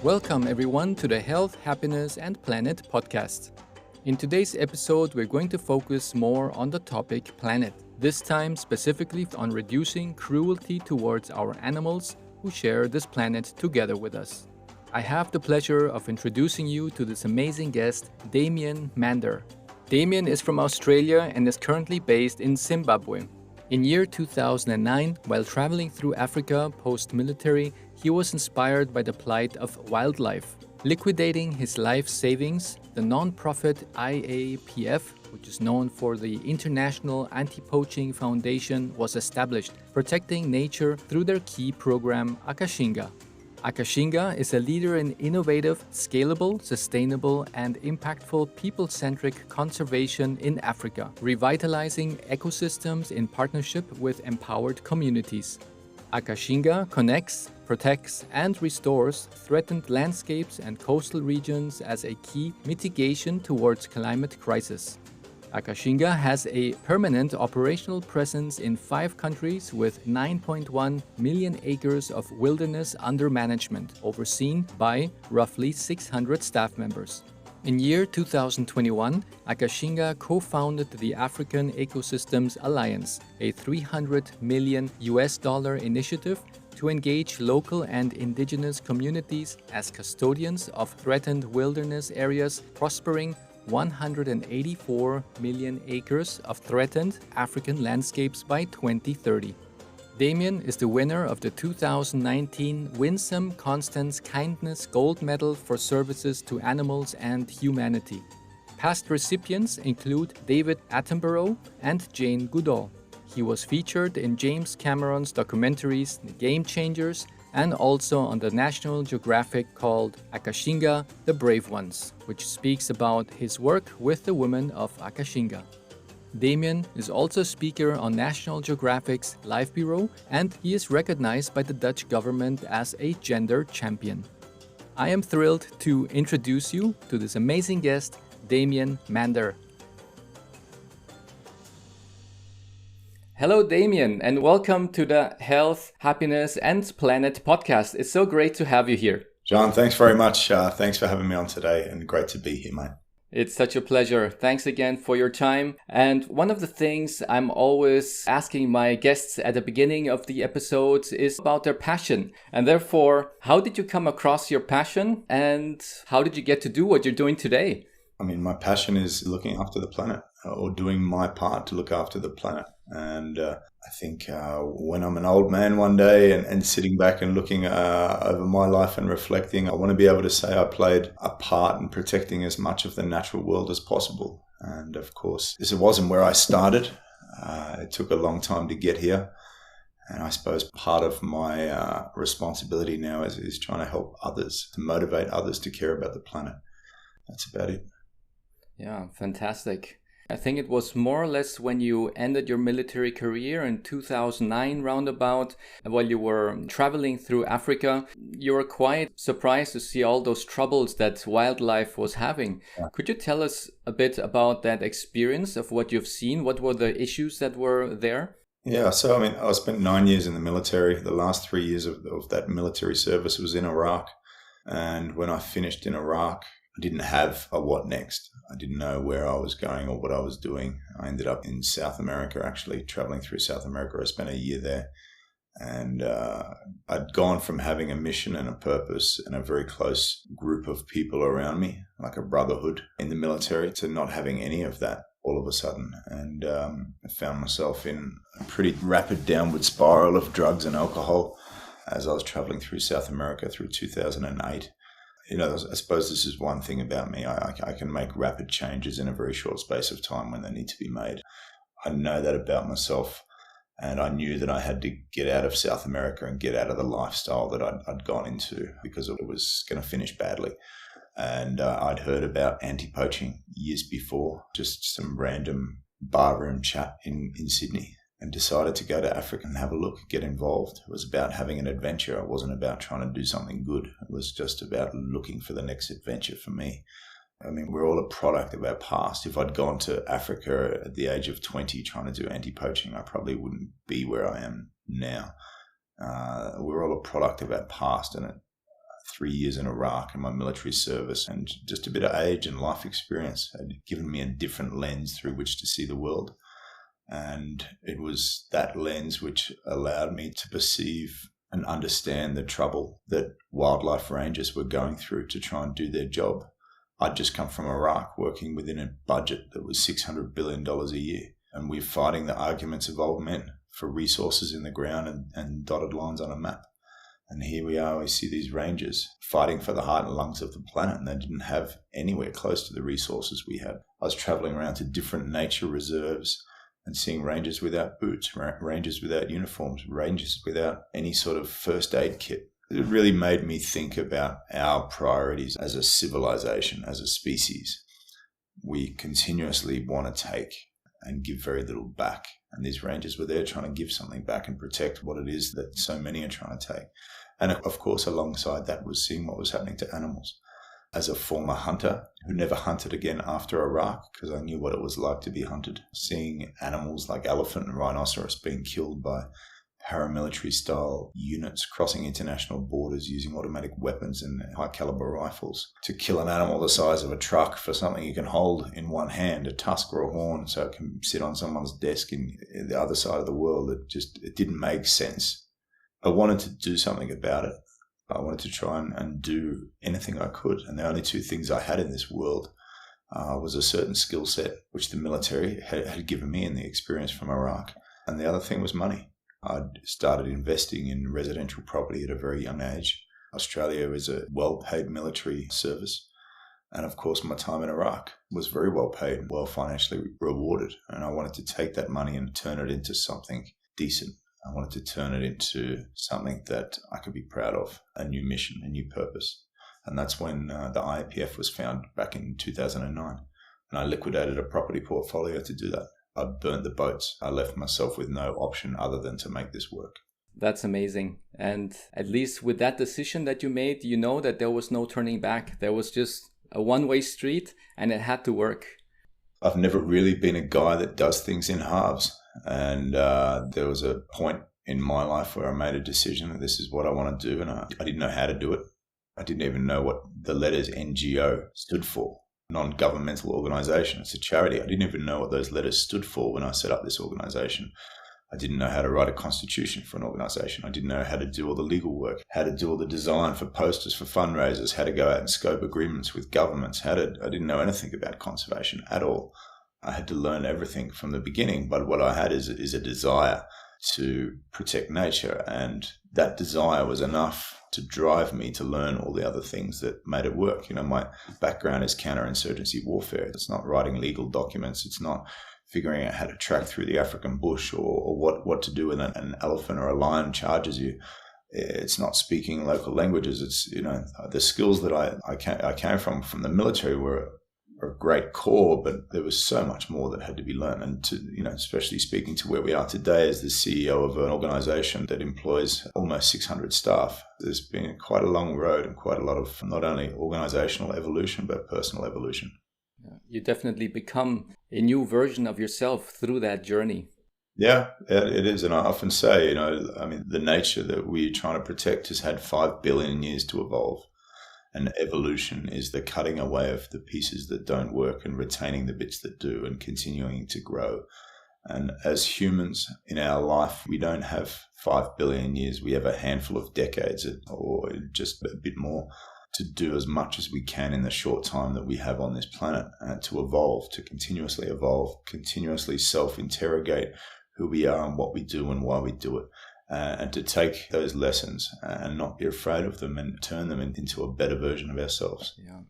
Welcome everyone to the Health, Happiness and Planet podcast. In today's episode, we're going to focus more on the topic planet, this time specifically on reducing cruelty towards our animals who share this planet together with us. I have the pleasure of introducing you to this amazing guest, Damien Mander. Damien is from Australia and is currently based in Zimbabwe. In year 2009, while traveling through Africa post-military, he was inspired by the plight of wildlife. Liquidating his life savings, the non-profit IAPF, which is known for the International Anti-Poaching Foundation, was established, protecting nature through their key program Akashinga. Akashinga is a leader in innovative, scalable, sustainable, and impactful people-centric conservation in Africa, revitalizing ecosystems in partnership with empowered communities. Akashinga connects, protects, and restores threatened landscapes and coastal regions as a key mitigation towards climate crisis. Akashinga has a permanent operational presence in 5 countries with 9.1 million acres of wilderness under management, overseen by roughly 600 staff members. In year 2021, Akashinga co-founded the African Ecosystems Alliance, a $300 million initiative to engage local and indigenous communities as custodians of threatened wilderness areas, prospering 184 million acres of threatened African landscapes by 2030. Damien is the winner of the 2019 Winsome Constance Kindness Gold Medal for services to animals and humanity. Past recipients include David Attenborough and Jane Goodall. He was featured in James Cameron's documentaries The Game Changers and also on the National Geographic called Akashinga, The Brave Ones, which speaks about his work with the women of Akashinga. Damien is also a speaker on National Geographic's Life Bureau, and he is recognized by the Dutch government as a gender champion. I am thrilled to introduce you to this amazing guest, Damien Mander. Hello, Damien, and welcome to the Health, Happiness and Planet podcast. It's so great to have you here. John, thanks very much. Thanks for having me on today, and great to be here, mate. It's such a pleasure. Thanks again for your time. And one of the things I'm always asking my guests at the beginning of the episodes is about their passion. And therefore, how did you come across your passion and how did you get to do what you're doing today? I mean, my passion is looking after the planet, or doing my part to look after the planet. And I think when I'm an old man one day and sitting back and looking over my life and reflecting, I want to be able to say I played a part in protecting as much of the natural world as possible. And of course, this wasn't where I started. It took a long time to get here. And I suppose part of my responsibility now is trying to help others, to motivate others to care about the planet. That's about it. Yeah, fantastic. I think it was more or less when you ended your military career in 2009 roundabout, while you were traveling through Africa. You were quite surprised to see all those troubles that wildlife was having. Yeah. Could you tell us a bit about that experience of what you've seen? What were the issues that were there? Yeah, so I mean, I spent 9 years in the military. The last 3 years of that military service was in Iraq. And when I finished in Iraq, I didn't have a what next. I didn't know where I was going or what I was doing. I ended up in South America, actually, traveling through South America. I spent a year there. And I'd gone from having a mission and a purpose and a very close group of people around me, like a brotherhood in the military, to not having any of that all of a sudden. And I found myself in a pretty rapid downward spiral of drugs and alcohol as I was traveling through South America through 2008. You know, I suppose this is one thing about me. I can make rapid changes in a very short space of time when they need to be made. I know that about myself, and I knew that I had to get out of South America and get out of the lifestyle that I'd gone into because it was going to finish badly. And I'd heard about anti-poaching years before, just some random barroom chat in Sydney. And decided to go to Africa and have a look, get involved. It was about having an adventure. It wasn't about trying to do something good. It was just about looking for the next adventure for me. I mean, we're all a product of our past. If I'd gone to Africa at the age of 20 trying to do anti-poaching, I probably wouldn't be where I am now. We're all a product of our past, and 3 years in Iraq and my military service and just a bit of age and life experience had given me a different lens through which to see the world. And it was that lens which allowed me to perceive and understand the trouble that wildlife rangers were going through to try and do their job. I'd just come from Iraq working within a budget that was $600 billion a year. And we're fighting the arguments of old men for resources in the ground and dotted lines on a map. And here we are, we see these rangers fighting for the heart and lungs of the planet, and they didn't have anywhere close to the resources we had. I was traveling around to different nature reserves and seeing rangers without boots, rangers without uniforms, rangers without any sort of first aid kit. It really made me think about our priorities as a civilization, as a species. We continuously want to take and give very little back. And these rangers were there trying to give something back and protect what it is that so many are trying to take. And of course, alongside that was seeing what was happening to animals. As a former hunter who never hunted again after Iraq because I knew what it was like to be hunted, seeing animals like elephant and rhinoceros being killed by paramilitary-style units crossing international borders using automatic weapons and high-caliber rifles to kill an animal the size of a truck for something you can hold in one hand, a tusk or a horn, so it can sit on someone's desk in the other side of the world. It didn't make sense. I wanted to do something about it. I wanted to try and do anything I could, and the only two things I had in this world was a certain skill set, which the military had given me in the experience from Iraq, and the other thing was money. I'd started investing in residential property at a very young age. Australia is a well-paid military service. And of course, my time in Iraq was very well paid, well financially rewarded. And I wanted to take that money and turn it into something decent. I wanted to turn it into something that I could be proud of, a new mission, a new purpose. And that's when the IAPF was found back in 2009. And I liquidated a property portfolio to do that. I burnt the boats. I left myself with no option other than to make this work. That's amazing. And at least with that decision that you made, you know that there was no turning back. There was just a one-way street and it had to work. I've never really been a guy that does things in halves. And there was a point in my life where I made a decision that this is what I want to do. And I didn't know how to do it. I didn't even know what the letters NGO stood for. Non-governmental organization. It's a charity. I didn't even know what those letters stood for when I set up this organization. I didn't know how to write a constitution for an organization. I didn't know how to do all the legal work, how to do all the design for posters for fundraisers, how to go out and scope agreements with governments. I didn't know anything about conservation at all. I had to learn everything from the beginning, but what I had is a desire to protect nature, and that desire was enough to drive me to learn all the other things that made it work. You know, my background is counterinsurgency warfare. It's not writing legal documents. It's not figuring out how to track through the African bush or what to do when an elephant or a lion charges you. It's not speaking local languages. It's, you know, the skills that I came from the military were a great core, but there was so much more that had to be learned. And to, you know, especially speaking to where we are today as the CEO of an organization that employs almost 600 staff, there's been quite a long road and quite a lot of not only organizational evolution, but personal evolution. You definitely become a new version of yourself through that journey. Yeah, it is. And I often say, you know, I mean, the nature that we're trying to protect has had 5 billion years to evolve. And evolution is the cutting away of the pieces that don't work and retaining the bits that do and continuing to grow. And as humans in our life, we don't have 5 billion years. We have a handful of decades or just a bit more to do as much as we can in the short time that we have on this planet, to evolve, to continuously self-interrogate who we are and what we do and why we do it. And to take those lessons and not be afraid of them and turn them into a better version of ourselves. Yeah.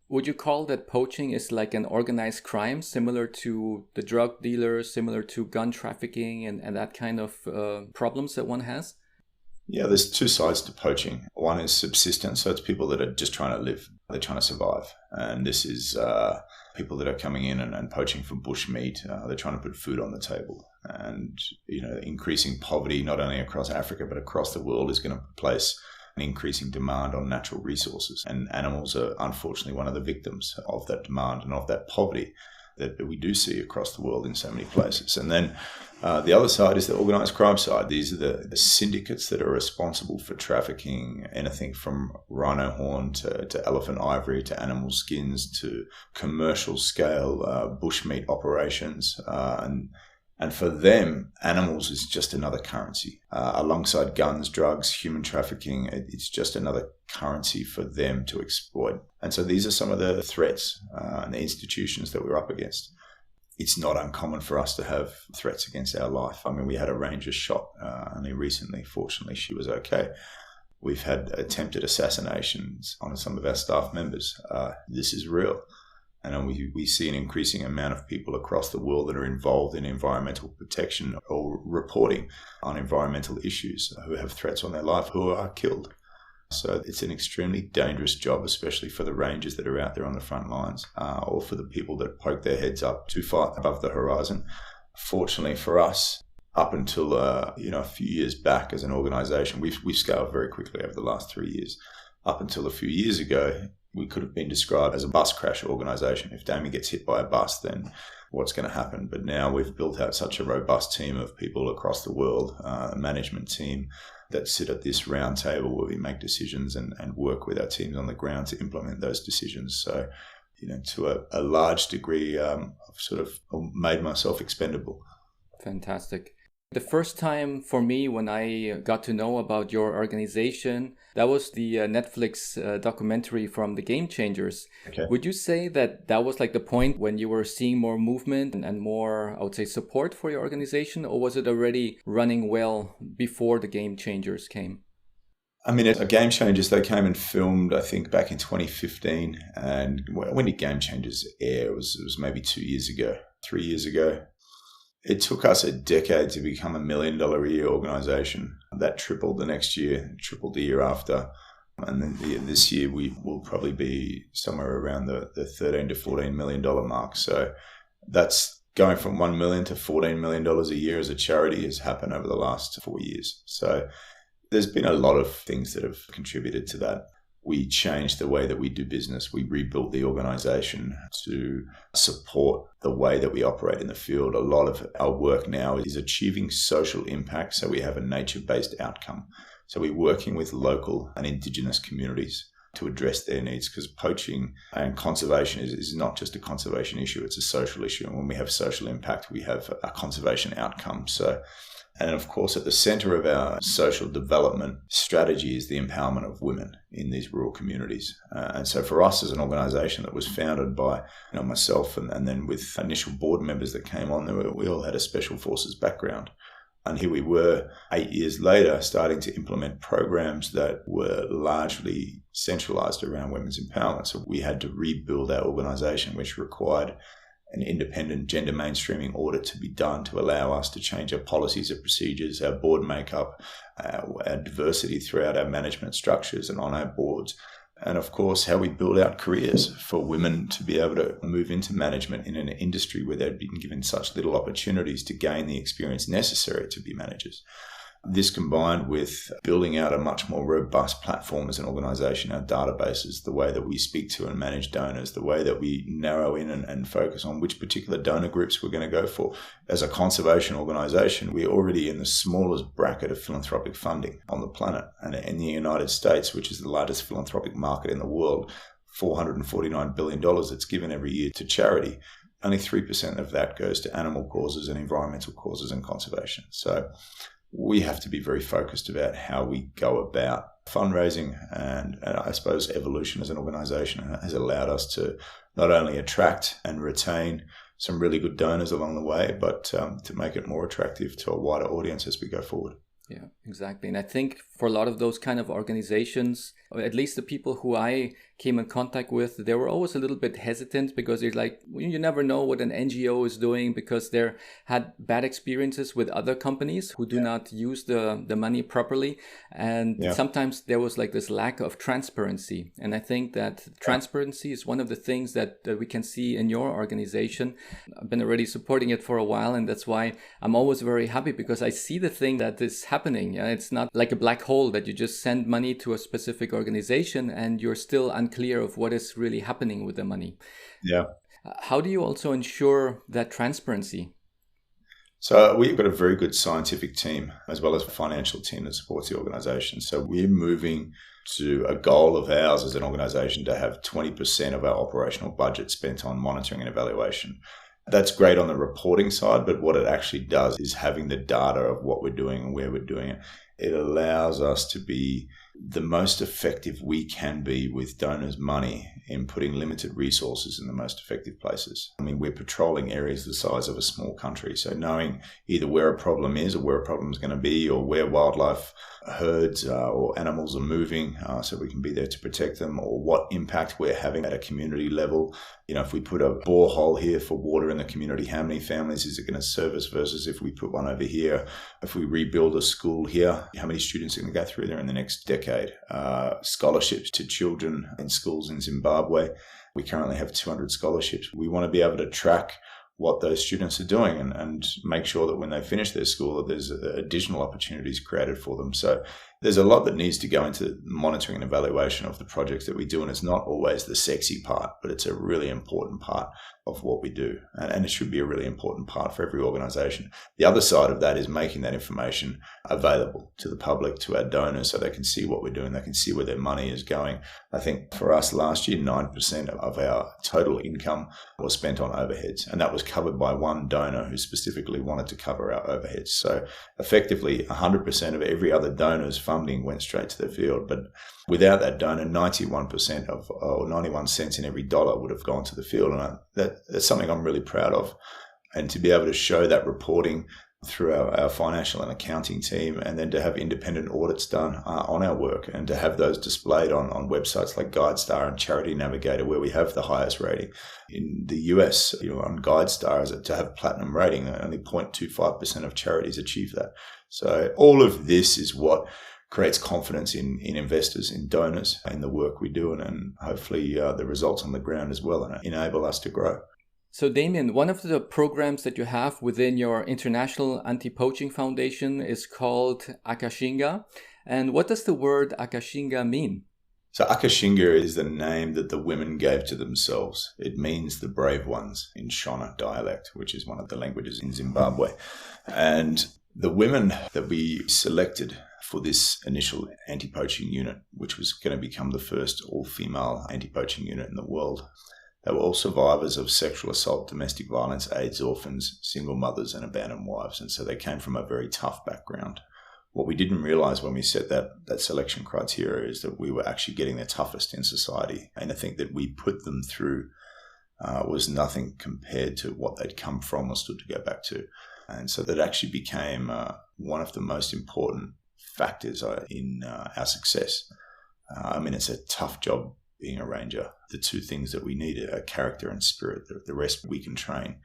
Would you call that poaching is like an organized crime, similar to the drug dealers, similar to gun trafficking and that kind of problems that one has? Yeah, there's two sides to poaching. One is subsistence, so it's people that are just trying to live. They're trying to survive. And this is people that are coming in and poaching for bush meat. They're trying to put food on the table. And, you know, increasing poverty, not only across Africa, but across the world, is going to place an increasing demand on natural resources. And animals are unfortunately one of the victims of that demand and of that poverty. that we do see across the world in so many places. And then the other side is the organised crime side. These are the syndicates that are responsible for trafficking anything from rhino horn to elephant ivory to animal skins to commercial scale bushmeat operations. And for them, animals is just another currency. Alongside guns, drugs, human trafficking, it's just another currency for them to exploit. And so these are some of the threats and the institutions that we're up against. It's not uncommon for us to have threats against our life. I mean, we had a ranger shot only recently. Fortunately, she was okay. We've had attempted assassinations on some of our staff members. This is real. And we see an increasing amount of people across the world that are involved in environmental protection or reporting on environmental issues who have threats on their life, who are killed. So it's an extremely dangerous job, especially for the rangers that are out there on the front lines, or for the people that poke their heads up too far above the horizon. Fortunately for us, up until a few years back as an organisation, we've scaled very quickly over the last 3 years. Up until a few years ago, we could have been described as a bus crash organisation. If Damien gets hit by a bus, then what's going to happen? But now we've built out such a robust team of people across the world, a management team that sit at this round table where we make decisions and work with our teams on the ground to implement those decisions. So, to a large degree, I've sort of made myself expendable. Fantastic. The first time for me when I got to know about your organization, that was the Netflix documentary from the Game Changers. Okay. Would you say that was like the point when you were seeing more movement and more, I would say, support for your organization, or was it already running well before the Game Changers came? I mean, at Game Changers, they came and filmed, I think, back in 2015. And when did Game Changers air? It was maybe 2 years ago, 3 years ago. It took us a decade to become $1 million a year organisation. That tripled the next year, tripled the year after. And then this year we will probably be somewhere around the $13 to $14 million mark. So that's going from $1 million to $14 million a year as a charity has happened over the last 4 years. So there's been a lot of things that have contributed to that. We changed the way that we do business. We rebuilt the organisation to support the way that we operate in the field. A lot of our work now is achieving social impact, so we have a nature-based outcome. So we're working with local and Indigenous communities to address their needs, because poaching and conservation is not just a conservation issue, it's a social issue. And when we have social impact, we have a conservation outcome. And of course, at the center of our social development strategy is the empowerment of women in these rural communities. And so for us as an organization that was founded by myself and then with initial board members that came on, we all had a special forces background. And here we were 8 years later starting to implement programs that were largely centralized around women's empowerment. So we had to rebuild our organization, which required an independent gender mainstreaming audit to be done to allow us to change our policies and procedures, our board makeup, our diversity throughout our management structures and on our boards. And of course, how we build out careers for women to be able to move into management in an industry where they've been given such little opportunities to gain the experience necessary to be managers. This combined with building out a much more robust platform as an organization, our databases, the way that we speak to and manage donors, the way that we narrow in and focus on which particular donor groups we're going to go for. As a conservation organization, we're already in the smallest bracket of philanthropic funding on the planet. And in the United States, which is the largest philanthropic market in the world, $449 billion that's given every year to charity. Only 3% of that goes to animal causes and environmental causes and conservation. So we have to be very focused about how we go about fundraising, and I suppose evolution as an organization has allowed us to not only attract and retain some really good donors along the way, but to make it more attractive to a wider audience as we go forward. Yeah, exactly. And I think for a lot of those kind of organizations, or at least the people who I came in contact with, they were always a little bit hesitant because they're like, you never know what an NGO is doing, because they had bad experiences with other companies who do not use the money properly. And sometimes there was like this lack of transparency. And I think that transparency is one of the things that we can see in your organization. I've been already supporting it for a while, and that's why I'm always very happy, because I see the thing that is happening. It's not like a black hole that you just send money to a specific organization and you're still unclear of what is really happening with the money. Yeah. How do you also ensure that transparency? So we've got a very good scientific team as well as a financial team that supports the organisation. So we're moving to a goal of ours as an organisation to have 20% of our operational budget spent on monitoring and evaluation. That's great on the reporting side, but what it actually does is having the data of what we're doing and where we're doing it. It allows us to be the most effective we can be with donors' money in putting limited resources in the most effective places. I mean, we're patrolling areas the size of a small country. So knowing either where a problem is or where a problem is going to be or where wildlife herds or animals are moving so we can be there to protect them, or what impact we're having at a community level. You know, if we put a borehole here for water in the community, how many families is it going to service versus if we put one over here? If we rebuild a school here, how many students are going to go through there in the next decade? Scholarships to children in schools in Zimbabwe. We currently have 200 scholarships. We want to be able to track what those students are doing and make sure that when they finish their school, that there's additional opportunities created for them. So there's a lot that needs to go into monitoring and evaluation of the projects that we do. And it's not always the sexy part, but it's a really important part of what we do. And it should be a really important part for every organization. The other side of that is making that information available to the public, to our donors, so they can see what we're doing. They can see where their money is going. I think for us last year, 9% of our total income was spent on overheads. And that was covered by one donor who specifically wanted to cover our overheads. So effectively, 100% of every other donor's funding went straight to the field. But without that donor, 91% of, or 91 cents in every dollar would have gone to the field. And that's something I'm really proud of. And to be able to show that reporting through our financial and accounting team, and then to have independent audits done on our work, and to have those displayed on websites like GuideStar and Charity Navigator, where we have the highest rating. In the US, on GuideStar, to have platinum rating, only 0.25% of charities achieve that. So all of this is what creates confidence in investors, in donors, in the work we do, and hopefully the results on the ground as well, and enable us to grow. So Damien, one of the programs that you have within your International Anti-Poaching Foundation is called Akashinga. And what does the word Akashinga mean? So Akashinga is the name that the women gave to themselves. It means the brave ones in Shona dialect, which is one of the languages in Zimbabwe. And the women that we selected for this initial anti-poaching unit, which was going to become the first all-female anti-poaching unit in the world, they were all survivors of sexual assault, domestic violence, AIDS orphans, single mothers, and abandoned wives. And so they came from a very tough background. What we didn't realize when we set that selection criteria is that we were actually getting the toughest in society. And I think that we put them through was nothing compared to what they'd come from or stood to go back to. And so that actually became one of the most important factors in our success. I mean, it's a tough job being a ranger. The two things that we need are character and spirit. The rest we can train.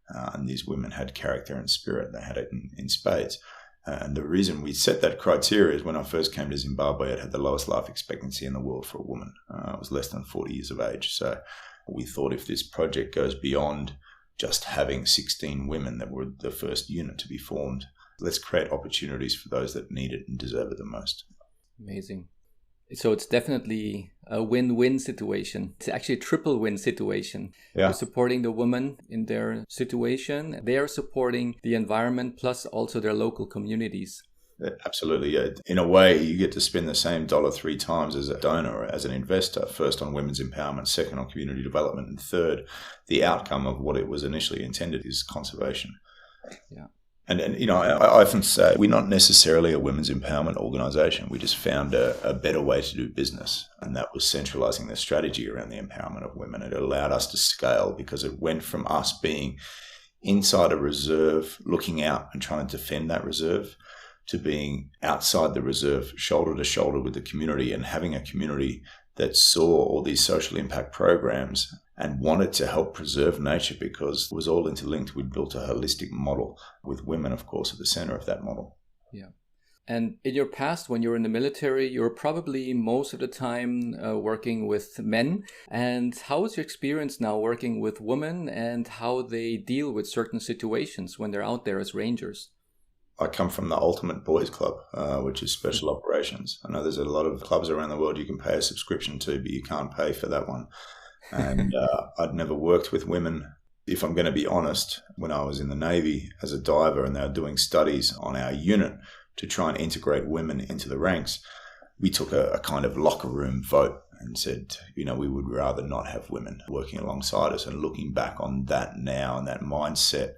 And these women had character and spirit. They had it in spades. And the reason we set that criteria is when I first came to Zimbabwe, it had the lowest life expectancy in the world for a woman. It was less than 40 years of age. So we thought if this project goes beyond just having 16 women that were the first unit to be formed, let's create opportunities for those that need it and deserve it the most. Amazing. So it's definitely a win-win situation. It's actually a triple win situation. Yeah. You're supporting the women in their situation. They are supporting the environment, plus also their local communities. Absolutely. Yeah. In a way, you get to spend the same dollar 3 times as a donor, as an investor. First on women's empowerment, second on community development, and third, the outcome of what it was initially intended is conservation. Yeah. And I often say we're not necessarily a women's empowerment organization. We just found a better way to do business. And that was centralizing the strategy around the empowerment of women. It allowed us to scale because it went from us being inside a reserve, looking out and trying to defend that reserve, to being outside the reserve, shoulder to shoulder with the community, and having a community that saw all these social impact programs and wanted to help preserve nature because it was all interlinked. We'd built a holistic model with women, of course, at the center of that model. Yeah. And in your past, when you were in the military, you were probably most of the time working with men. And how is your experience now working with women and how they deal with certain situations when they're out there as rangers? I come from the ultimate boys club, which is special operations. I know there's a lot of clubs around the world you can pay a subscription to, but you can't pay for that one. And I'd never worked with women. If I'm going to be honest, when I was in the Navy as a diver and they were doing studies on our unit to try and integrate women into the ranks, we took a kind of locker room vote and said, we would rather not have women working alongside us. And looking back on that now and that mindset,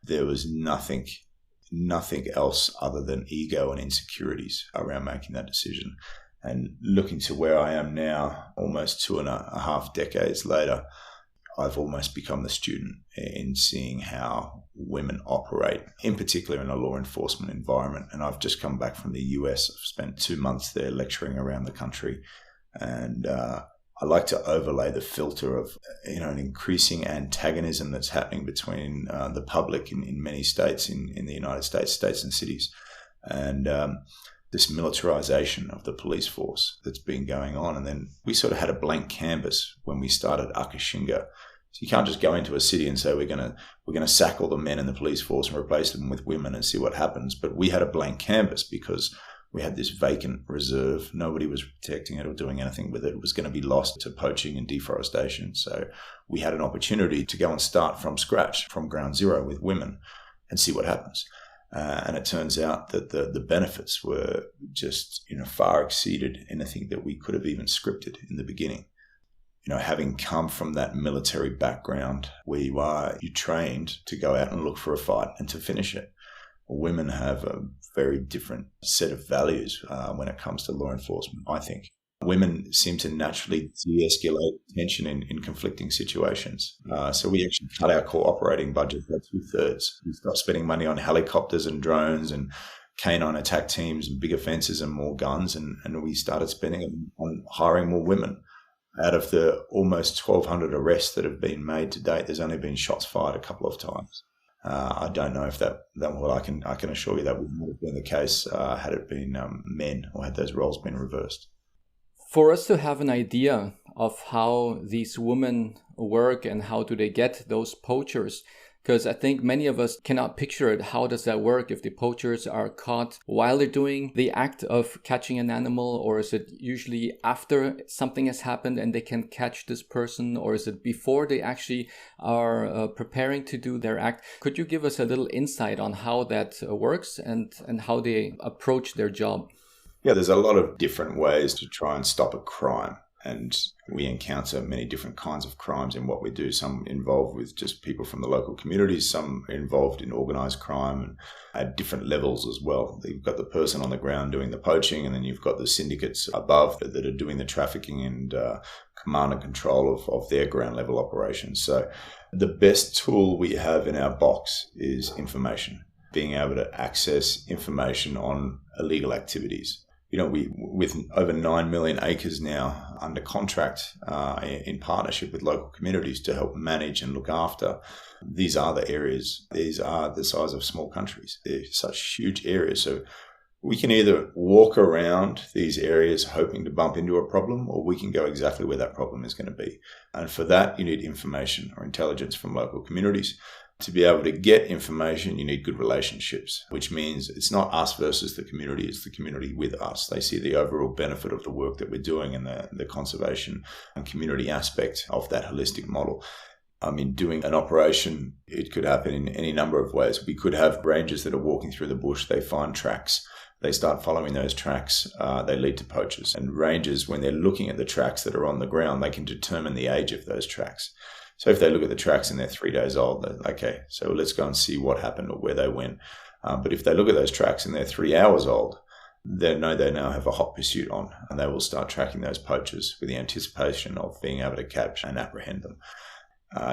there was nothing else other than ego and insecurities around making that decision. And looking to where I am now, almost 2.5 decades later, I've almost become the student in seeing how women operate, in particular in a law enforcement environment. And I've just come back from the US. I've spent 2 months there lecturing around the country. And I like to overlay the filter of an increasing antagonism that's happening between the public in many states in the United States and cities. And this militarization of the police force that's been going on. And then we sort of had a blank canvas when we started Akashinga. So you can't just go into a city and say we're going to sack all the men in the police force and replace them with women and see what happens. But we had a blank canvas because we had this vacant reserve. Nobody was protecting it or doing anything with it. It was going to be lost to poaching and deforestation. So we had an opportunity to go and start from scratch, from ground zero with women and see what happens. And it turns out that the benefits were just far exceeded anything that we could have even scripted in the beginning. Having come from that military background where you're trained to go out and look for a fight and to finish it. Women have a very different set of values when it comes to law enforcement, I think. Women seem to naturally de-escalate tension in conflicting situations. So we actually cut our core operating budget by 2/3. We stopped spending money on helicopters and drones and canine attack teams and bigger fences and more guns. And we started spending on hiring more women. Out of the almost 1,200 arrests that have been made to date, there's only been shots fired a couple of times. I don't know if that I can assure you that would not have been the case had it been men or had those roles been reversed. For us to have an idea of how these women work and how do they get those poachers, because I think many of us cannot picture it. How does that work if the poachers are caught while they're doing the act of catching an animal, or is it usually after something has happened and they can catch this person, or is it before they actually are preparing to do their act? Could you give us a little insight on how that works and how they approach their job? Yeah, there's a lot of different ways to try and stop a crime. And we encounter many different kinds of crimes in what we do. Some involved with just people from the local communities, some involved in organised crime and at different levels as well. You've got the person on the ground doing the poaching, and then you've got the syndicates above that are doing the trafficking and command and control of their ground level operations. So the best tool we have in our box is information, being able to access information on illegal activities. We with over 9 million acres now under contract in partnership with local communities to help manage and look after, these are the areas. These are the size of small countries. They're such huge areas. So we can either walk around these areas hoping to bump into a problem, or we can go exactly where that problem is going to be. And for that, you need information or intelligence from local communities. To be able to get information, you need good relationships, which means it's not us versus the community, it's the community with us. They see the overall benefit of the work that we're doing and the conservation and community aspect of that holistic model. Doing an operation, it could happen in any number of ways. We could have rangers that are walking through the bush, they find tracks. They start following those tracks, they lead to poachers. And rangers, when they're looking at the tracks that are on the ground, they can determine the age of those tracks. So if they look at the tracks and they're 3 days old, okay, so let's go and see what happened or where they went. But if they look at those tracks and they're 3 hours old, they know they now have a hot pursuit on, and they will start tracking those poachers with the anticipation of being able to catch and apprehend them.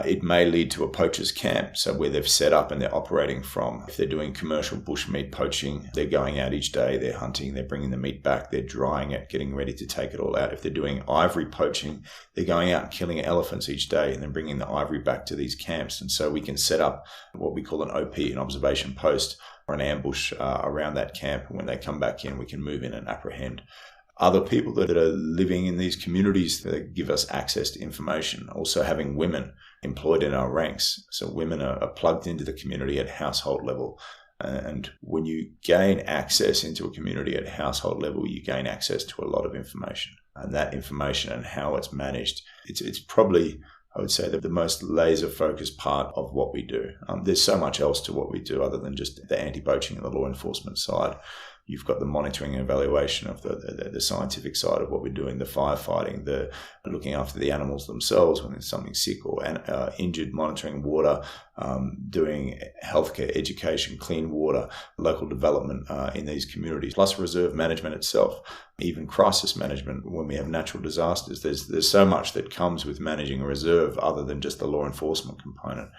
It may lead to a poacher's camp, so where they've set up and they're operating from. If they're doing commercial bushmeat poaching, they're going out each day, they're hunting, they're bringing the meat back, they're drying it, getting ready to take it all out. If they're doing ivory poaching, they're going out and killing elephants each day and then bringing the ivory back to these camps. And so we can set up what we call an OP, an observation post, or an ambush around that camp. And when they come back in, we can move in and apprehend other people that are living in these communities that give us access to information. Also having women employed in our ranks. So women are plugged into the community at household level. And when you gain access into a community at household level, you gain access to a lot of information. and that information and how it's managed. It's probably, I would say, the most laser-focused part of what we do. There's so much else to what we do other than just the anti-poaching and the law enforcement side. You've got the monitoring and evaluation of the scientific side of what we're doing, the firefighting, the looking after the animals themselves when there's something sick or injured, monitoring water, doing healthcare, education, clean water, local development in these communities, plus reserve management itself, even crisis management when we have natural disasters. There's so much that comes with managing a reserve other than just the law enforcement component.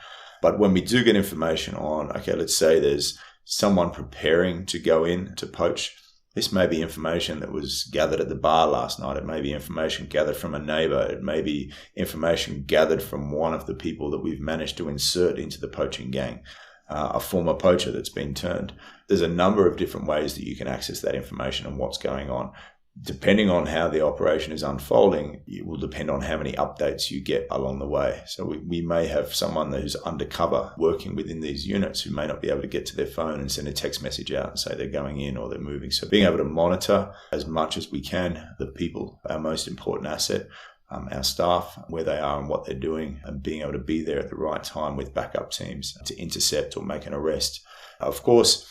But when we do get information on, okay, let's say there's someone preparing to go in to poach, this may be information that was gathered at the bar last night. It may be information gathered from a neighbor. It may be information gathered from one of the people that we've managed to insert into the poaching gang, a former poacher that's been turned. There's a number of different ways that you can access that information and what's going on. Depending on how the operation is unfolding, it will depend on how many updates you get along the way. So we may have someone who's undercover working within these units who may not be able to get to their phone and send a text message out and say they're going in or they're moving. So being able to monitor as much as we can the people, our most important asset, our staff, where they are and what they're doing, and being able to be there at the right time with backup teams to intercept or make an arrest. Of course,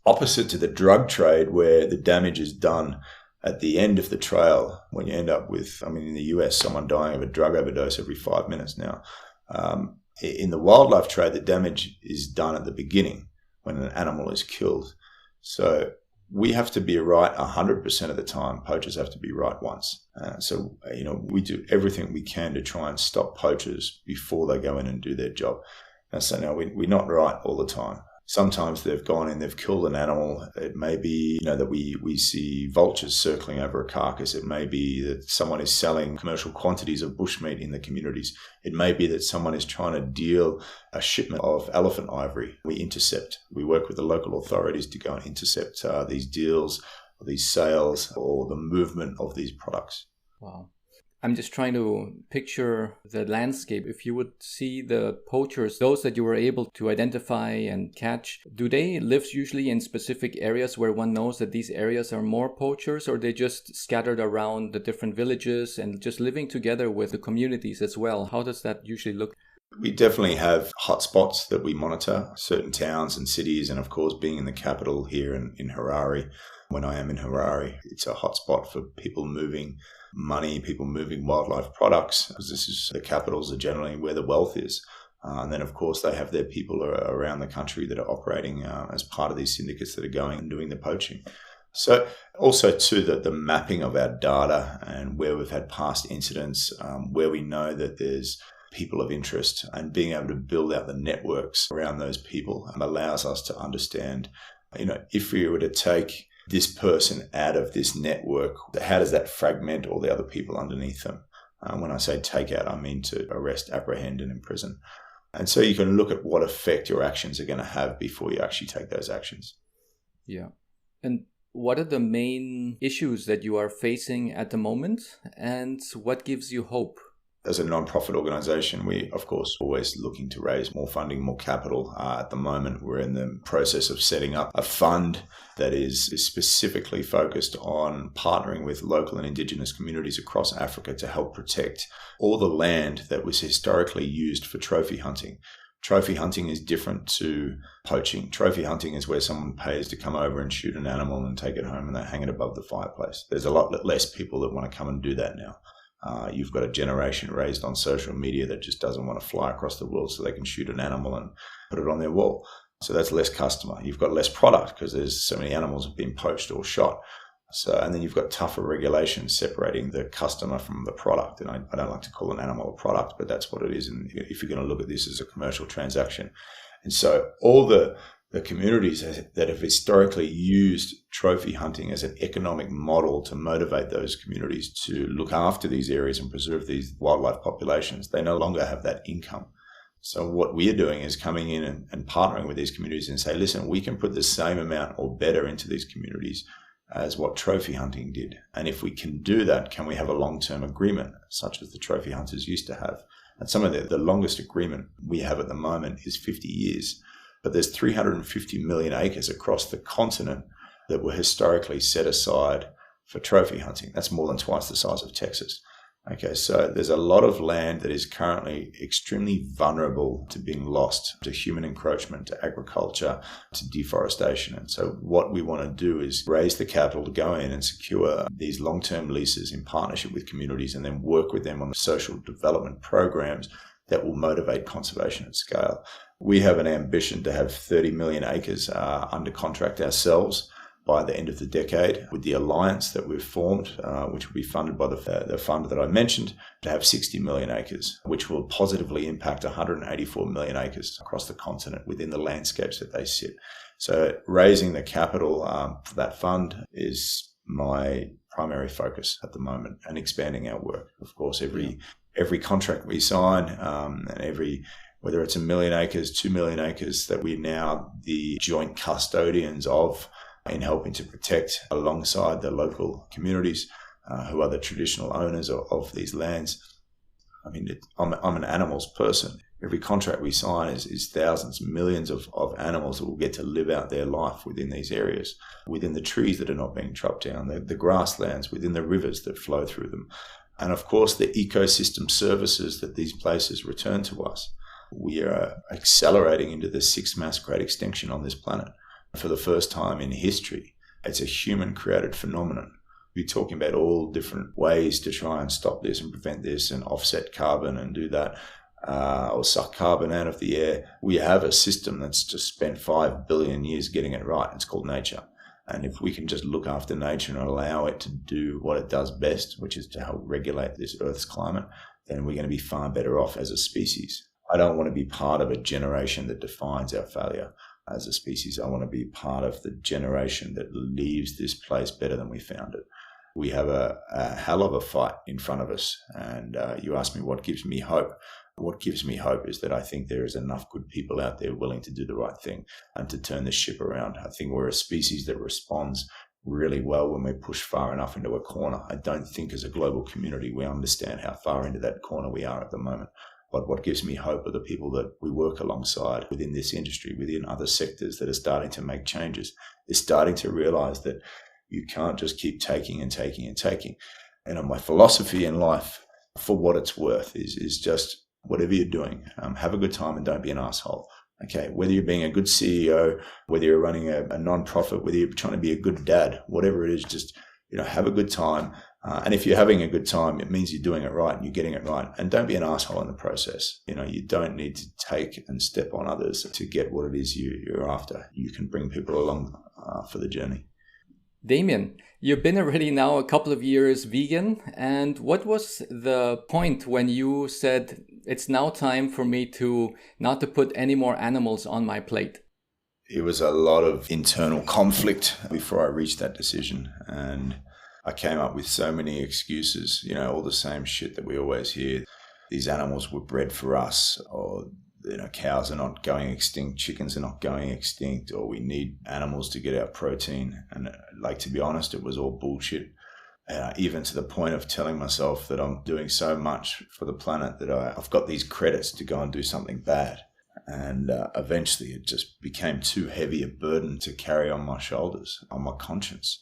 opposite to the drug trade where the damage is done at the end of the trail, when you end up with, in the US, someone dying of a drug overdose every 5 minutes now. In the wildlife trade, the damage is done at the beginning when an animal is killed. So we have to be right 100% of the time. Poachers have to be right once. We do everything we can to try and stop poachers before they go in and do their job. And so now we're not right all the time. Sometimes they've gone in, they've killed an animal. It may be, that we see vultures circling over a carcass. It may be that someone is selling commercial quantities of bushmeat in the communities. It may be that someone is trying to deal a shipment of elephant ivory. We intercept. We work with the local authorities to go and intercept these deals, or these sales, or the movement of these products. Wow. I'm just trying to picture the landscape. If you would see the poachers, those that you were able to identify and catch, do they live usually in specific areas where one knows that these areas are more poachers, or they just scattered around the different villages and just living together with the communities as well? How does that usually look? We definitely have hotspots that we monitor, certain towns and cities, and of course being in the capital here in Harare. When I am in Harare, it's a hotspot for people moving money, people moving wildlife products, because the capitals are generally where the wealth is. And then, of course, they have their people around the country that are operating as part of these syndicates that are going and doing the poaching. So also, too, the mapping of our data and where we've had past incidents, where we know that there's people of interest, and being able to build out the networks around those people allows us to understand, if we were to take this person out of this network, how does that fragment all the other people underneath them? When I say take out, I mean to arrest, apprehend, and imprison. And so you can look at what effect your actions are going to have before you actually take those actions. Yeah. And what are the main issues that you are facing at the moment, and what gives you hope? As a non-profit organisation, we, of course, always looking to raise more funding, more capital. At the moment, we're in the process of setting up a fund that is specifically focused on partnering with local and Indigenous communities across Africa to help protect all the land that was historically used for trophy hunting. Trophy hunting is different to poaching. Trophy hunting is where someone pays to come over and shoot an animal and take it home and they hang it above the fireplace. There's a lot less people that want to come and do that now. You've got a generation raised on social media that just doesn't want to fly across the world so they can shoot an animal and put it on their wall. So that's less customer. You've got less product because there's so many animals have been poached or shot. And then you've got tougher regulations separating the customer from the product. And I don't like to call an animal a product, but that's what it is. And if you're going to look at this as a commercial transaction. And so all the communities that have historically used trophy hunting as an economic model to motivate those communities to look after these areas and preserve these wildlife populations, they no longer have that income. So what we are doing is coming in and partnering with these communities and say, listen, we can put the same amount or better into these communities as what trophy hunting did. And if we can do that, can we have a long-term agreement such as the trophy hunters used to have? And some of the longest agreement we have at the moment is 50 years. But there's 350 million acres across the continent that were historically set aside for trophy hunting. That's more than twice the size of Texas. Okay, so there's a lot of land that is currently extremely vulnerable to being lost to human encroachment, to agriculture, to deforestation. And so what we want to do is raise the capital to go in and secure these long-term leases in partnership with communities and then work with them on the social development programs that will motivate conservation at scale. We have an ambition to have 30 million acres under contract ourselves by the end of the decade, with the alliance that we've formed, which will be funded by the fund that I mentioned, to have 60 million acres, which will positively impact 184 million acres across the continent within the landscapes that they sit. So raising the capital for that fund is my primary focus at the moment, and expanding our work. Of course, every contract we sign and whether it's 1 million acres, 2 million acres, that we're now the joint custodians of, in helping to protect alongside the local communities who are the traditional owners of these lands. I mean, I'm an animals person. Every contract we sign is thousands, millions of animals that will get to live out their life within these areas, within the trees that are not being chopped down, the grasslands, within the rivers that flow through them. And of course, the ecosystem services that these places return to us. We are accelerating into the sixth mass great extinction on this planet. For the first time in history, it's a human-created phenomenon. We're talking about all different ways to try and stop this and prevent this and offset carbon and do that, or suck carbon out of the air. We have a system that's just spent 5 billion years getting it right. It's called nature. And if we can just look after nature and allow it to do what it does best, which is to help regulate this Earth's climate, then we're going to be far better off as a species. I don't want to be part of a generation that defines our failure as a species. I want to be part of the generation that leaves this place better than we found it. We have a hell of a fight in front of us. And you asked me what gives me hope. What gives me hope is that I think there is enough good people out there willing to do the right thing and to turn the ship around. I think we're a species that responds really well when we push far enough into a corner. I don't think as a global community we understand how far into that corner we are at the moment. But what gives me hope are the people that we work alongside within this industry, within other sectors that are starting to make changes. They're starting to realize that you can't just keep taking and taking and taking. And my philosophy in life, for what it's worth, is just whatever you're doing, have a good time and don't be an asshole. Okay, whether you're being a good CEO, whether you're running a non-profit, whether you're trying to be a good dad, whatever it is, just have a good time. And if you're having a good time, it means you're doing it right and you're getting it right. And don't be an asshole in the process. You don't need to take and step on others to get what it is you're after. You can bring people along for the journey. Damien, you've been already now a couple of years vegan. And what was the point when you said, it's now time for me not to put any more animals on my plate? It was a lot of internal conflict before I reached that decision. And I came up with so many excuses, all the same shit that we always hear. These animals were bred for us, or cows are not going extinct, chickens are not going extinct, or we need animals to get our protein. And to be honest, it was all bullshit. Even to the point of telling myself that I'm doing so much for the planet that I've got these credits to go and do something bad. And eventually it just became too heavy a burden to carry on my shoulders, on my conscience.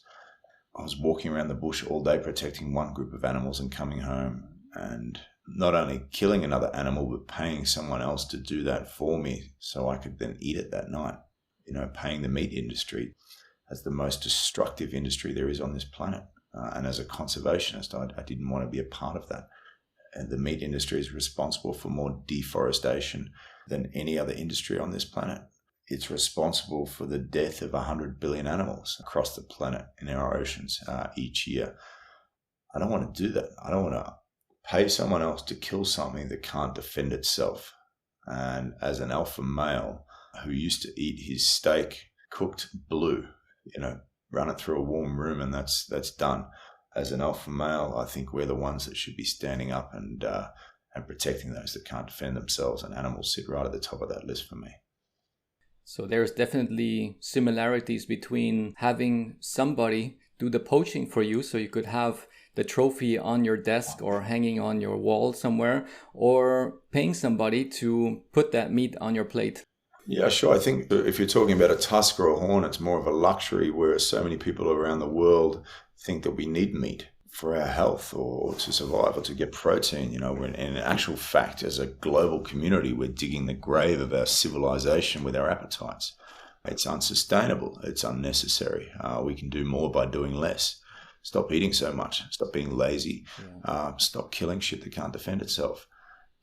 I was walking around the bush all day protecting one group of animals and coming home and not only killing another animal, but paying someone else to do that for me so I could then eat it that night. Paying the meat industry as the most destructive industry there is on this planet. And as a conservationist, I didn't want to be a part of that. And the meat industry is responsible for more deforestation than any other industry on this planet. It's responsible for the death of 100 billion animals across the planet in our oceans each year. I don't want to do that. I don't want to pay someone else to kill something that can't defend itself. And as an alpha male who used to eat his steak cooked blue, run it through a warm room and that's done. As an alpha male, I think we're the ones that should be standing up and protecting those that can't defend themselves, and animals sit right at the top of that list for me. So there's definitely similarities between having somebody do the poaching for you so you could have the trophy on your desk or hanging on your wall somewhere, or paying somebody to put that meat on your plate. Yeah, sure. I think if you're talking about a tusk or a horn, it's more of a luxury, whereas so many people around the world think that we need meat for our health or to survive or to get protein. When in actual fact, as a global community, we're digging the grave of our civilization with our appetites. It's unsustainable. It's unnecessary. We can do more by doing less. Stop eating so much. Stop being lazy. Stop killing shit that can't defend itself.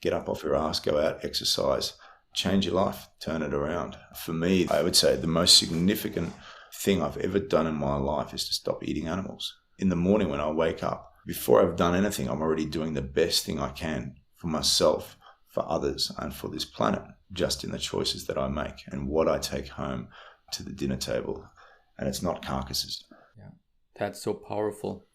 Get up off your ass, go out, exercise, change your life, turn it around. For me, I would say the most significant thing I've ever done in my life is to stop eating animals. In the morning when I wake up, before I've done anything, I'm already doing the best thing I can for myself, for others, and for this planet, just in the choices that I make and what I take home to the dinner table. And it's not carcasses. Yeah, that's so powerful.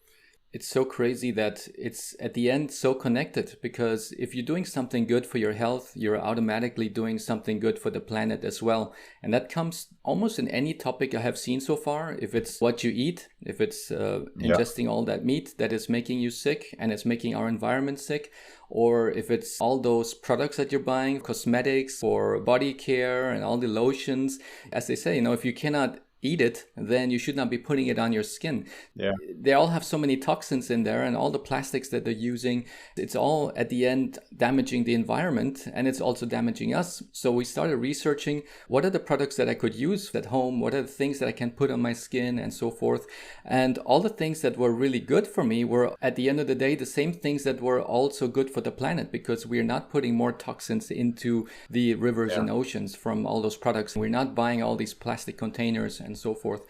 It's so crazy that it's at the end so connected, because if you're doing something good for your health, you're automatically doing something good for the planet as well. And that comes almost in any topic I have seen so far. If it's what you eat, if it's ingesting all that meat that is making you sick and it's making our environment sick, or if it's all those products that you're buying, cosmetics for body care and all the lotions. As they say, if you cannot eat it, then you should not be putting it on your skin. Yeah. They all have so many toxins in there, and all the plastics that they're using, it's all at the end damaging the environment, and it's also damaging us. So we started researching, what are the products that I could use at home? What are the things that I can put on my skin and so forth? And all the things that were really good for me were, at the end of the day, the same things that were also good for the planet, because we're not putting more toxins into the rivers and oceans from all those products. We're not buying all these plastic containers and so forth.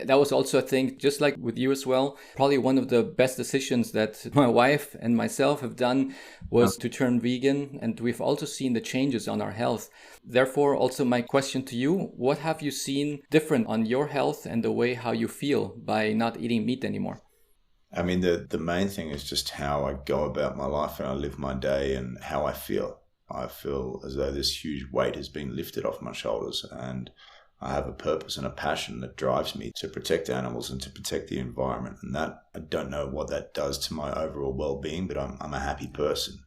That was also a thing, just like with you as well. Probably one of the best decisions that my wife and myself have done was to turn vegan. And we've also seen the changes on our health. Therefore, also my question to you, what have you seen different on your health and the way how you feel by not eating meat anymore? I mean, the main thing is just how I go about my life and I live my day and how I feel. I feel as though this huge weight has been lifted off my shoulders, and I have a purpose and a passion that drives me to protect animals and to protect the environment. And that, I don't know what that does to my overall well-being, but I'm a happy person.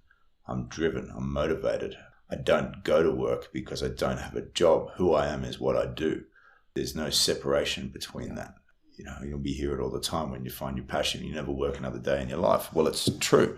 I'm driven. I'm motivated. I don't go to work because I don't have a job. Who I am is what I do. There's no separation between that. You'll be hear it all the time, when you find your passion, you never work another day in your life. Well, it's true.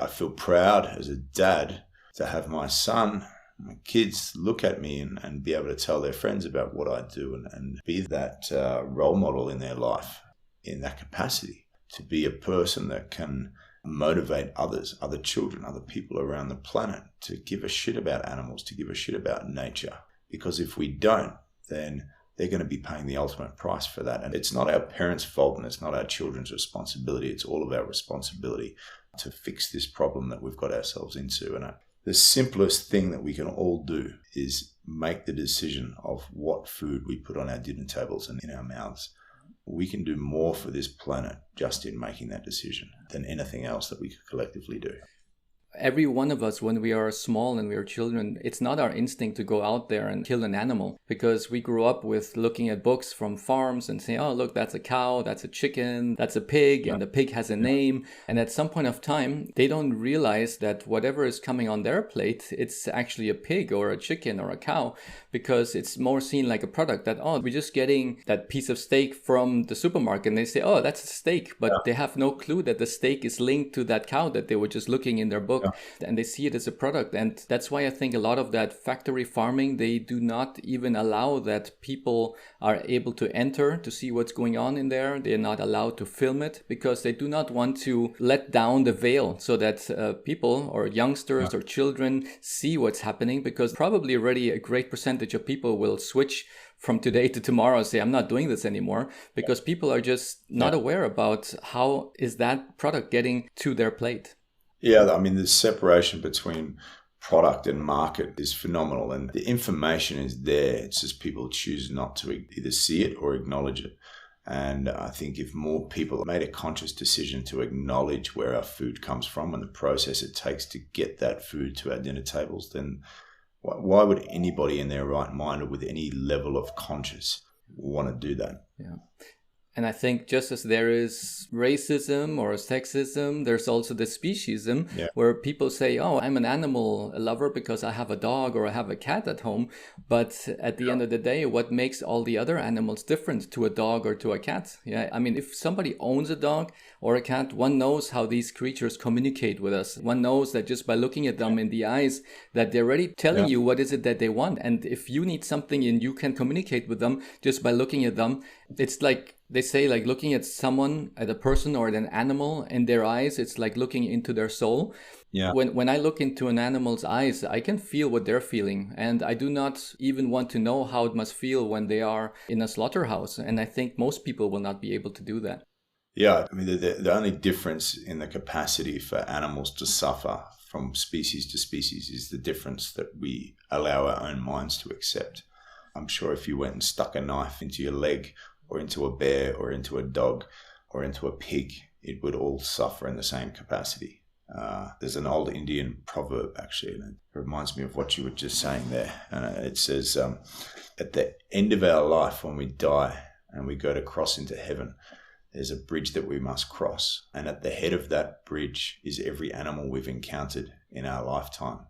I feel proud as a dad to have my son, my kids look at me and be able to tell their friends about what I do and be that role model in their life in that capacity, to be a person that can motivate others, other children, other people around the planet to give a shit about animals, to give a shit about nature. Because if we don't, then they're going to be paying the ultimate price for that. And it's not our parents' fault and it's not our children's responsibility. It's all of our responsibility to fix this problem that we've got ourselves into. And the simplest thing that we can all do is make the decision of what food we put on our dinner tables and in our mouths. We can do more for this planet just in making that decision than anything else that we could collectively do. Every one of us, when we are small and we are children, it's not our instinct to go out there and kill an animal, because we grew up with looking at books from farms and saying, oh, look, that's a cow, that's a chicken, that's a pig, and the pig has a name. And at some point of time, they don't realize that whatever is coming on their plate, it's actually a pig or a chicken or a cow, because it's more seen like a product that, oh, we're just getting that piece of steak from the supermarket. And they say, oh, that's a steak, but they have no clue that the steak is linked to that cow that they were just looking in their book. And they see it as a product. And that's why I think a lot of that factory farming, they do not even allow that people are able to enter to see what's going on in there. They're not allowed to film it because they do not want to let down the veil so that people or youngsters or children see what's happening, because probably already a great percentage of people will switch from today to tomorrow and say, I'm not doing this anymore, because people are just not aware about how is that product getting to their plate. Yeah, I mean, the separation between product and market is phenomenal, and the information is there. It's just people choose not to either see it or acknowledge it. And I think if more people made a conscious decision to acknowledge where our food comes from and the process it takes to get that food to our dinner tables, then why would anybody in their right mind or with any level of conscious want to do that? Yeah. And I think just as there is racism or sexism, there's also the speciesism where people say, oh, I'm an animal lover because I have a dog or I have a cat at home. But at the end of the day, what makes all the other animals different to a dog or to a cat? Yeah, I mean, if somebody owns a dog or a cat, one knows how these creatures communicate with us. One knows that just by looking at them in the eyes, that they're already telling you what is it that they want. And if you need something and you can communicate with them just by looking at them, it's like, they say, like looking at someone, at a person or at an animal in their eyes, it's like looking into their soul. Yeah. When I look into an animal's eyes, I can feel what they're feeling. And I do not even want to know how it must feel when they are in a slaughterhouse. And I think most people will not be able to do that. Yeah, I mean, the only difference in the capacity for animals to suffer from species to species is the difference that we allow our own minds to accept. I'm sure if you went and stuck a knife into your leg, or into a bear, or into a dog, or into a pig, it would all suffer in the same capacity. There's an old Indian proverb, actually, and it reminds me of what you were just saying there. It says, at the end of our life, when we die and we go to cross into heaven, there's a bridge that we must cross. And at the head of that bridge is every animal we've encountered in our lifetime.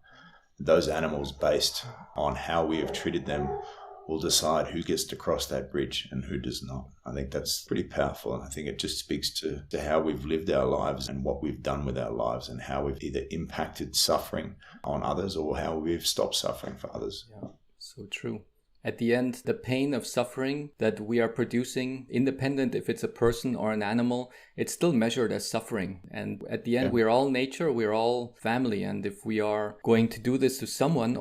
Those animals, based on how we have treated them, will decide who gets to cross that bridge and who does not. I think that's pretty powerful. And I think it just speaks to how we've lived our lives and what we've done with our lives and how we've either impacted suffering on others or how we've stopped suffering for others. Yeah, so true. At the end, the pain of suffering that we are producing, independent if it's a person or an animal, it's still measured as suffering. And at the end, we're all nature, we're all family. And if we are going to do this to someone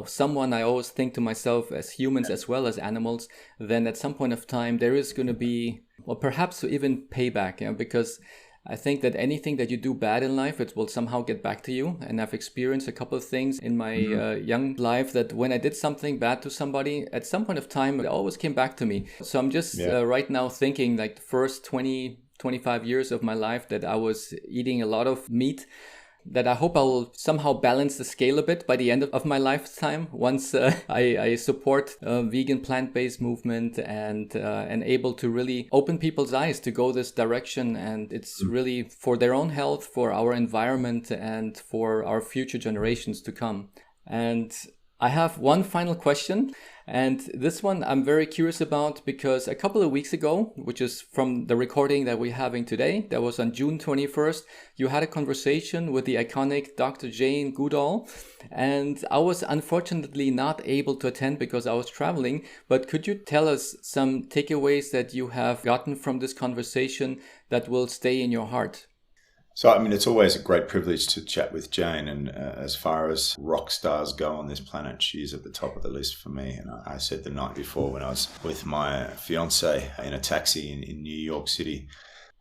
someone, I always think to myself, as humans as well as animals, then at some point of time there is going to be, perhaps even payback, because I think that anything that you do bad in life, it will somehow get back to you. And I've experienced a couple of things in my young life that when I did something bad to somebody, at some point of time, it always came back to me. So I'm just right now thinking like the first 25 years of my life that I was eating a lot of meat, that I hope I will somehow balance the scale a bit by the end of my lifetime once I support vegan plant-based movement and able to really open people's eyes to go this direction. And it's really for their own health, for our environment, and for our future generations to come. And I have one final question. And this one I'm very curious about because a couple of weeks ago, which is from the recording that we're having today, that was on June 21st, you had a conversation with the iconic Dr. Jane Goodall. And I was unfortunately not able to attend because I was traveling. But could you tell us some takeaways that you have gotten from this conversation that will stay in your heart? So, I mean, it's always a great privilege to chat with Jane. And as far as rock stars go on this planet, she's at the top of the list for me. And I said the night before when I was with my fiance in a taxi in New York City,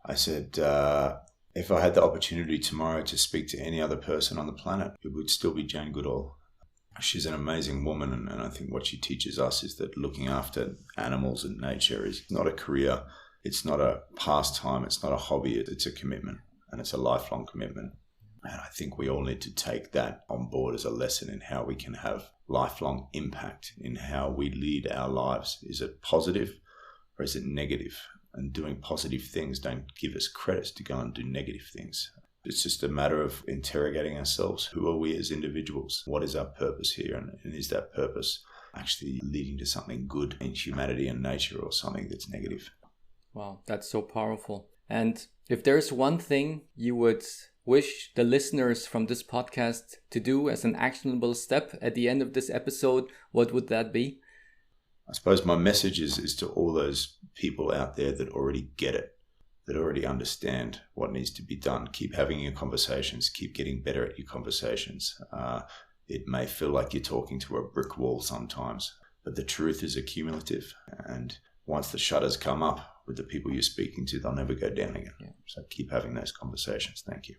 I said, if I had the opportunity tomorrow to speak to any other person on the planet, it would still be Jane Goodall. She's an amazing woman. And I think what she teaches us is that looking after animals and nature is not a career. It's not a pastime. It's not a hobby. It's a commitment. And it's a lifelong commitment. And I think we all need to take that on board as a lesson in how we can have lifelong impact in how we lead our lives. Is it positive or is it negative? And doing positive things don't give us credits to go and do negative things. It's just a matter of interrogating ourselves. Who are we as individuals? What is our purpose here? And is that purpose actually leading to something good in humanity and nature or something that's negative? Wow, that's so powerful. And if there's one thing you would wish the listeners from this podcast to do as an actionable step at the end of this episode, what would that be? I suppose my message is to all those people out there that already get it, that already understand what needs to be done. Keep having your conversations, keep getting better at your conversations. It may feel like you're talking to a brick wall sometimes, but the truth is accumulative. And once the shutters come up with the people you're speaking to, they'll never go down again. Yeah. So keep having those conversations. Thank you.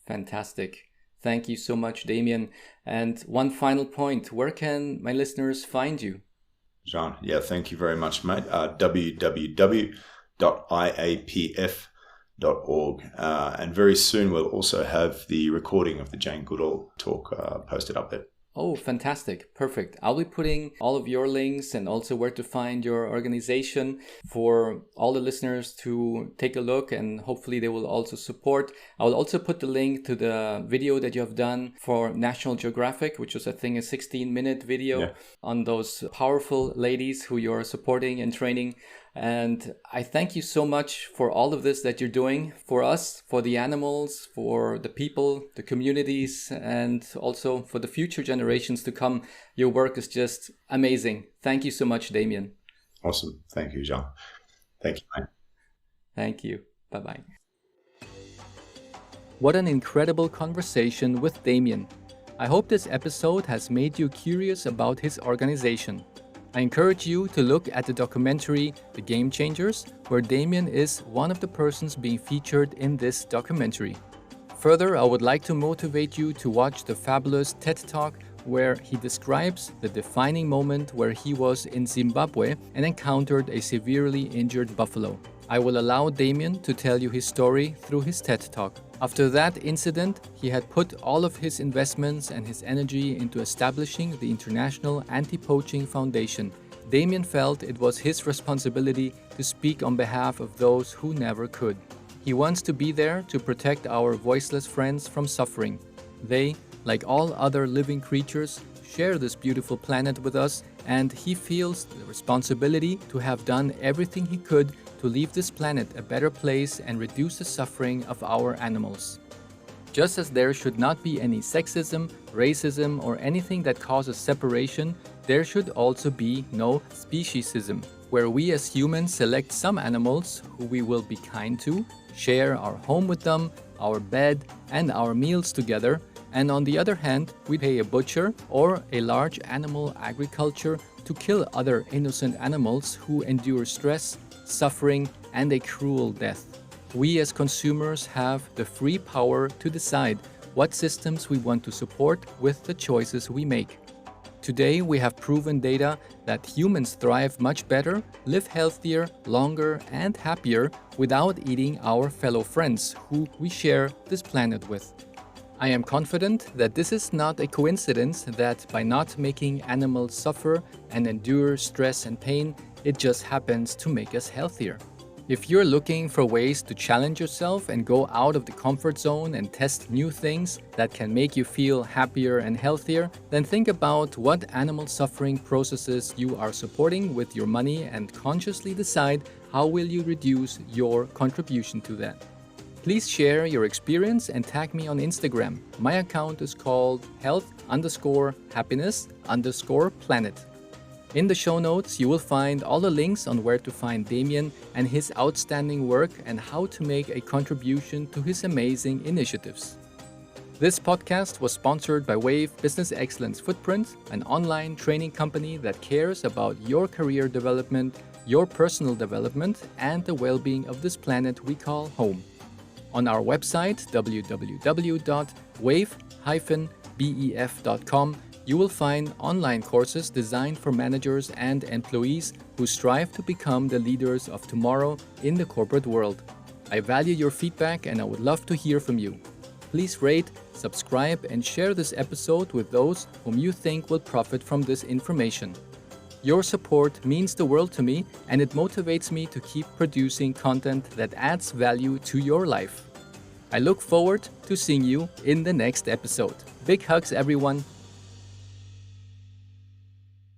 Fantastic. Thank you so much, Damien. And one final point, where can my listeners find you? Jean, thank you very much, mate. www.iapf.org. And very soon we'll also have the recording of the Jane Goodall talk posted up there. Oh, fantastic. Perfect. I'll be putting all of your links and also where to find your organization for all the listeners to take a look, and hopefully they will also support. I will also put the link to the video that you have done for National Geographic, which was, I think, a 16-minute video on those powerful ladies who you're supporting and training. And I thank you so much for all of this that you're doing for us, for the animals, for the people, the communities, and also for the future generations to come. Your work is just amazing. Thank you so much, Damien. Awesome. Thank you, Jean. Thank you, mate. Thank you. Bye-bye. What an incredible conversation with Damien. I hope this episode has made you curious about his organization. I encourage you to look at the documentary The Game Changers, where Damien is one of the persons being featured in this documentary. Further, I would like to motivate you to watch the fabulous TED Talk where he describes the defining moment where he was in Zimbabwe and encountered a severely injured buffalo. I will allow Damien to tell you his story through his TED Talk. After that incident, he had put all of his investments and his energy into establishing the International Anti-Poaching Foundation. Damien felt it was his responsibility to speak on behalf of those who never could. He wants to be there to protect our voiceless friends from suffering. They, like all other living creatures, share this beautiful planet with us, and he feels the responsibility to have done everything he could to leave this planet a better place and reduce the suffering of our animals. Just as there should not be any sexism, racism, or anything that causes separation, there should also be no speciesism, where we as humans select some animals who we will be kind to, share our home with them, our bed, and our meals together, and on the other hand, we pay a butcher or a large animal agriculture to kill other innocent animals who endure stress, suffering, and a cruel death. We as consumers have the free power to decide what systems we want to support with the choices we make. Today, we have proven data that humans thrive much better, live healthier, longer, and happier without eating our fellow friends who we share this planet with. I am confident that this is not a coincidence that by not making animals suffer and endure stress and pain, it just happens to make us healthier. If you're looking for ways to challenge yourself and go out of the comfort zone and test new things that can make you feel happier and healthier, then think about what animal suffering processes you are supporting with your money and consciously decide how will you reduce your contribution to that. Please share your experience and tag me on Instagram. My account is called health_happiness_planet. In the show notes, you will find all the links on where to find Damien and his outstanding work and how to make a contribution to his amazing initiatives. This podcast was sponsored by Wave Business Excellence Footprint, an online training company that cares about your career development, your personal development, and the well-being of this planet we call home. On our website, www.wave-bef.com, you will find online courses designed for managers and employees who strive to become the leaders of tomorrow in the corporate world. I value your feedback and I would love to hear from you. Please rate, subscribe, and share this episode with those whom you think will profit from this information. Your support means the world to me, and it motivates me to keep producing content that adds value to your life. I look forward to seeing you in the next episode. Big hugs, everyone.